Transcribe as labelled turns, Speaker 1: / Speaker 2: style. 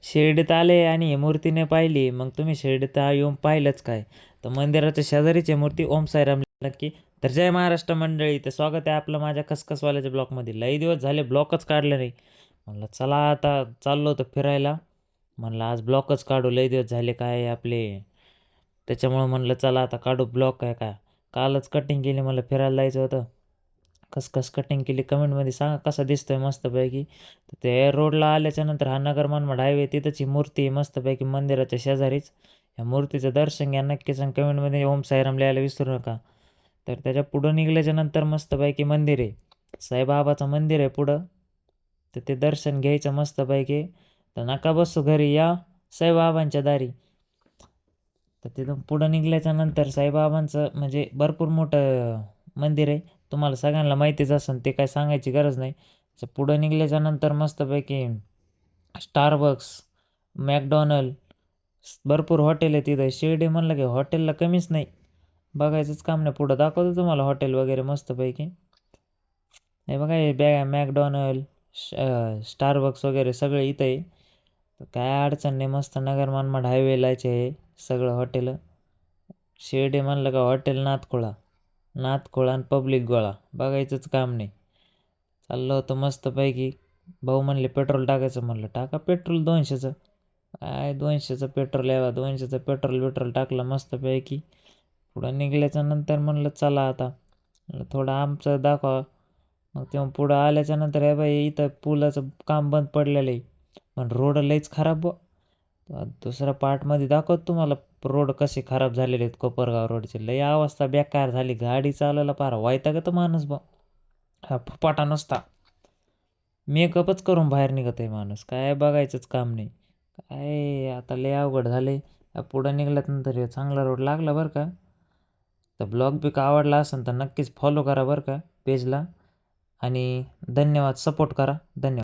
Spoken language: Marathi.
Speaker 1: शिर्डीत आले आणि ही मूर्ती नाही पाहिली, मग तुम्ही शिर्डीत येऊन पाहिलंच काय? तर मंदिराच्या शेजारीच आहे मूर्ती ओम साईराम नक्की. तर जय महाराष्ट्र मंडळी, तर स्वागत आहे आपलं माझ्या खसखसवाल्याच्या ब्लॉकमध्ये. लई दिवस झाले ब्लॉकच काढलं नाही. म्हणलं चला आता चाललो होतो फिरायला, म्हणलं आज ब्लॉकच काढू. लई दिवस झाले काय आपले, त्याच्यामुळं म्हणलं चला आता काढू ब्लॉक. काय काय कालच कटिंग केली, मला फिरायला जायचं होतं. कसं कटिंग केली कमेंटमध्ये सांगा, कसा दिसतोय मस्तपैकी. तर ते रोडला आल्याच्यानंतर हा नगर मनमाड हायवे, तिथंच ही मूर्ती आहे मस्तपैकी मंदिराच्या शेजारीच. ह्या मूर्तीचं दर्शन घ्या नक्कीच, आणि कमेंटमध्ये ओम साईराम लिहायला विसरू नका. तर त्याच्या पुढं निघल्याच्यानंतर मस्तपैकी मंदिर आहे, साईबाबाचं मंदिर आहे पुढं. तर ते दर्शन घ्यायचं मस्तपैकी. तर नका बसू घरी, या साईबाबांच्या दारी. तर तिथून पुढं निघाल्याच्यानंतर साईबाबांचं म्हणजे भरपूर मोठं मंदिर आहे, तुम्हाला सगळ्यांना माहितीच असेल, ते काय सांगायची गरज नाही. तर पुढं निघाल्याच्यानंतर मस्तपैकी स्टारबक्स, मॅकडॉनल्ड, भरपूर हॉटेल आहे तिथं. शिर्डी म्हणलं की हॉटेलला कमीच नाही, बघायचंच काम नाही. पुढं दाखवतो तुम्हाला हॉटेल वगैरे मस्तपैकी. हे बघा, हे मॅकडॉनल्ड, स्टारबक्स वगैरे सगळे इथं आहे. तर काय अडचण नाही, मस्त नगर मनमाड हायवेलाच आहे सगळं हॉटेल. शिर्डी म्हणलं का हॉटेल नाथखोळा आणि पब्लिक गोळा, बघायचंच काम नाही. चाललं होतं मस्तपैकी. भाऊ म्हणले पेट्रोल टाकायचं, म्हणलं टाका पेट्रोल 200चं. काय 200चं पेट्रोल यावा, 200चं पेट्रोल टाकलं मस्तपैकी. पुढं निघाल्याच्या नंतर म्हणलं चला आता, म्हणलं थोडं आमचं दाखवा. मग तेव्हा पुढं आल्याच्यानंतर हे बाई इथं पुलाचं काम बंद पडलेलं आहे, पण रोड लईच खराब बुवा. दुसऱ्या पार्टमध्ये दाखवत तुम्हाला रोड कसे खराब झालेले आहेत. कोपरगाव रोडचे लई अवस्था बेकार झाली, गाडी चालायला पार वैतागत माणूस बा. हा फुपाटा नुसता मेकअपच करून बाहेर निघत आहे माणूस, काय बघायचंच काम नाही. काय आता लय अवघड झाले. पुढं निघाल्यानंतर हे चांगला रोड लागला बरं का. तर ब्लॉग बी का आवडला असेल तर नक्कीच फॉलो करा बरं का पेजला, आणि धन्यवाद, सपोर्ट करा. धन्यवाद.